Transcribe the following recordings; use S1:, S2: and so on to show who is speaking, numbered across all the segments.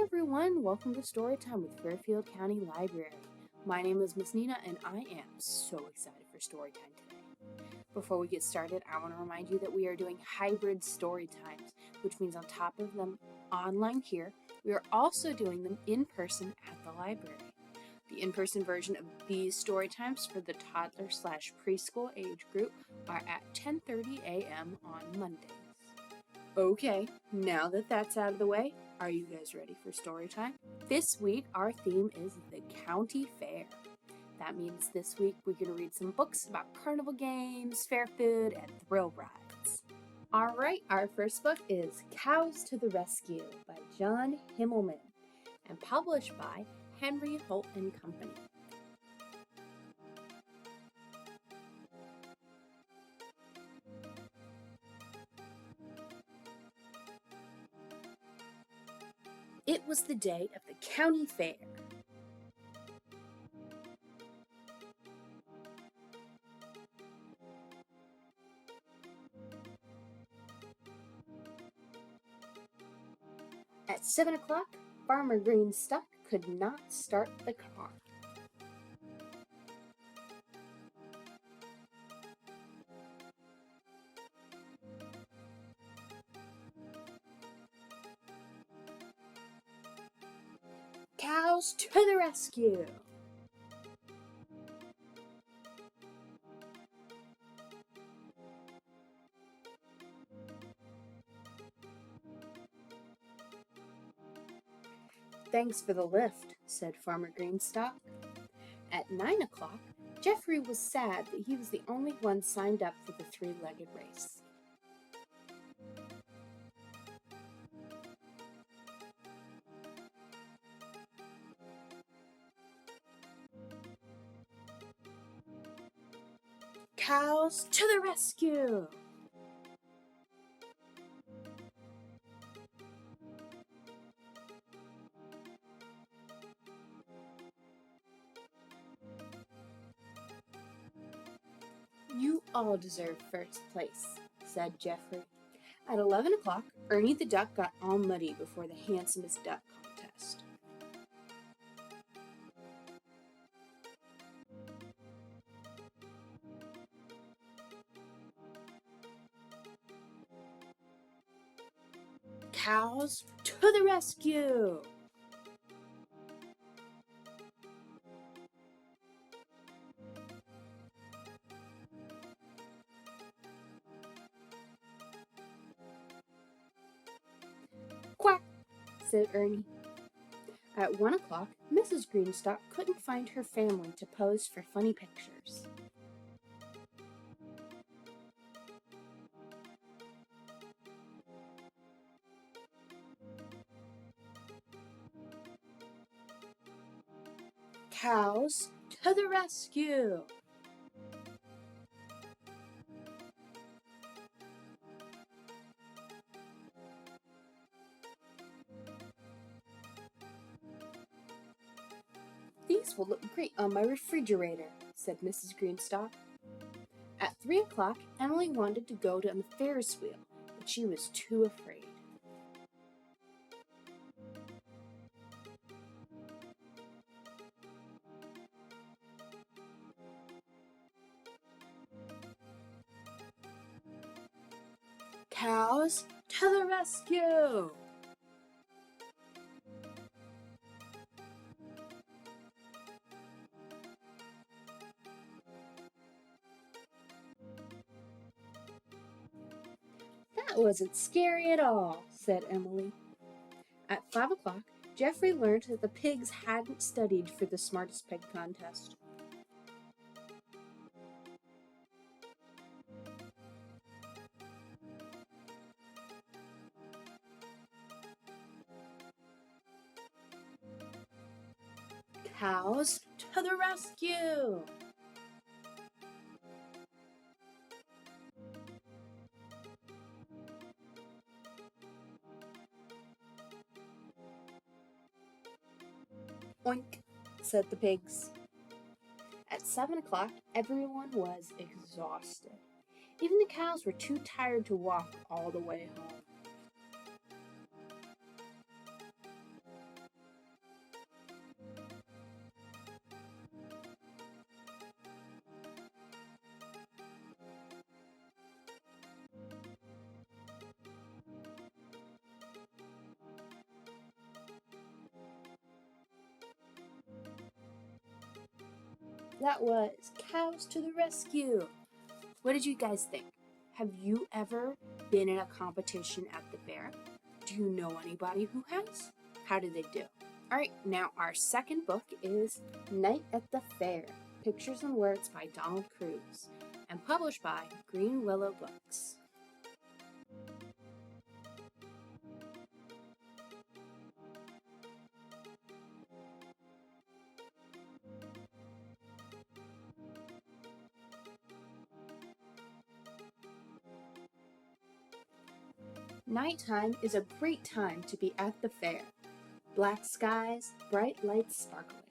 S1: everyone, welcome to Storytime with Fairfield County Library. My name is Miss Nina and I am so excited for Storytime today. Before we get started, I want to remind you that we are doing hybrid Storytimes, which means on top of them online here, we are also doing them in person at the library. The in-person version of these Storytimes for the toddler/preschool age group are at 10:30 a.m. on Mondays. Okay, now that that's out of the way, are you guys ready for story time? This week, our theme is the county fair. That means this week we're going to read some books about carnival games, fair food, and thrill rides. All right, our first book is Cows to the Rescue by John Himmelman and published by Henry Holt and Company. It was the day of the county fair. At 7 o'clock, Farmer Greenstuck could not start the car. Cows to the rescue! Thanks for the lift, said Farmer Greenstock. At 9 o'clock, Jeffrey was sad that he was the only one signed up for the three-legged race. Cows to the rescue! You all deserve first place, said Jeffrey. At 11 o'clock, Ernie the Duck got all muddy before the handsomest duck contest. Cows to the rescue! Quack, said Ernie. At 1 o'clock, Mrs. Greenstock couldn't find her family to pose for funny pictures. Cows to the rescue! These will look great on my refrigerator, said Mrs. Greenstock. At 3 o'clock, Emily wanted to go on the Ferris wheel, but she was too afraid. Cows to the rescue! That wasn't scary at all, said Emily. At 5 o'clock, Jeffrey learned that the pigs hadn't studied for the smartest pig contest. Cows to the rescue! Oink, said the pigs. At 7 o'clock, everyone was exhausted. Even the cows were too tired to walk all the way home. That was Cows to the Rescue. What did you guys think? Have you ever been in a competition at the fair? Do you know anybody who has? How did they do? All right, now our second book is Night at the Fair, Pictures and Words by Donald Cruz, and published by Greenwillow Books. Nighttime is a great time to be at the fair. Black skies, bright lights sparkling.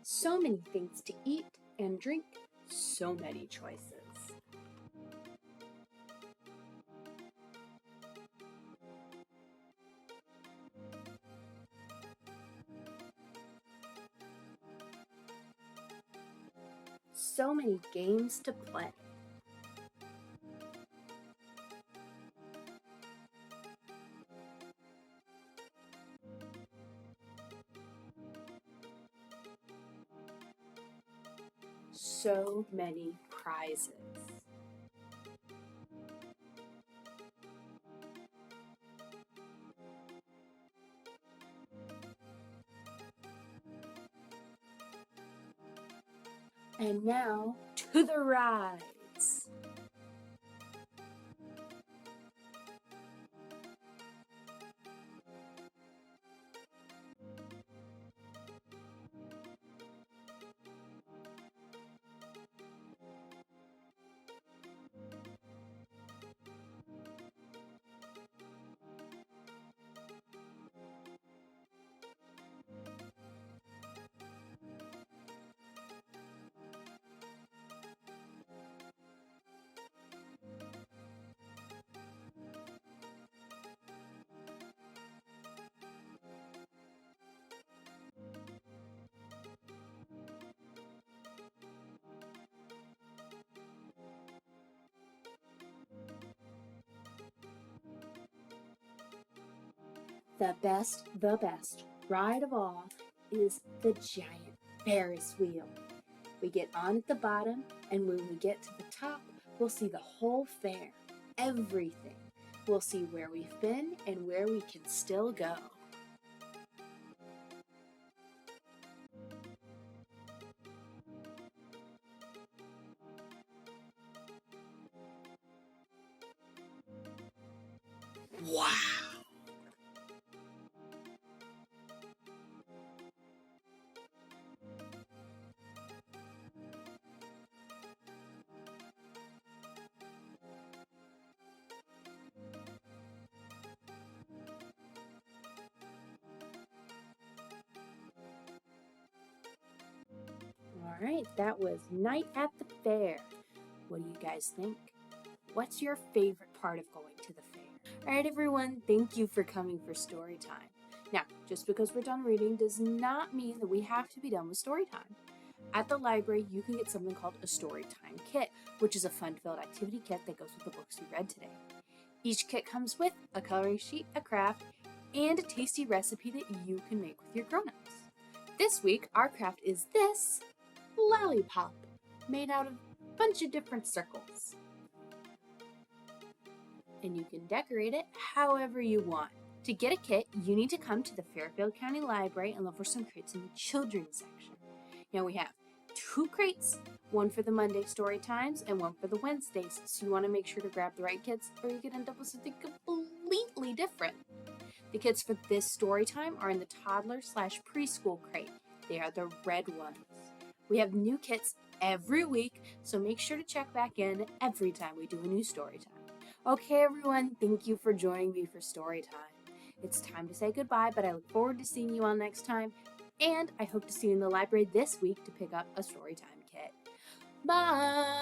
S1: So many things to eat and drink, so many choices. So many games to play. So many prizes. And now to the rides. The best ride of all is the giant Ferris wheel. We get on at the bottom, and when we get to the top, we'll see the whole fair, everything. We'll see where we've been and where we can still go. Wow! All right, that was Night at the Fair. What do you guys think? What's your favorite part of going to the fair? All right, everyone, thank you for coming for story time. Now, just because we're done reading does not mean that we have to be done with story time. At the library, you can get something called a Storytime kit, which is a fun-filled activity kit that goes with the books you read today. Each kit comes with a coloring sheet, a craft, and a tasty recipe that you can make with your grown-ups. This week, our craft is this lollipop, made out of a bunch of different circles. And you can decorate it however you want. To get a kit, you need to come to the Fairfield County Library and look for some crates in the children's section. Now we have 2 crates, one for the Monday story times and one for the Wednesdays, so you want to make sure to grab the right kits or you could end up with something completely different. The kits for this story time are in the Toddler/Preschool crate. They are the red ones. We have new kits every week, so make sure to check back in every time we do a new story time. Okay, everyone, thank you for joining me for story time. It's time to say goodbye, but I look forward to seeing you all next time, and I hope to see you in the library this week to pick up a story time kit. Bye!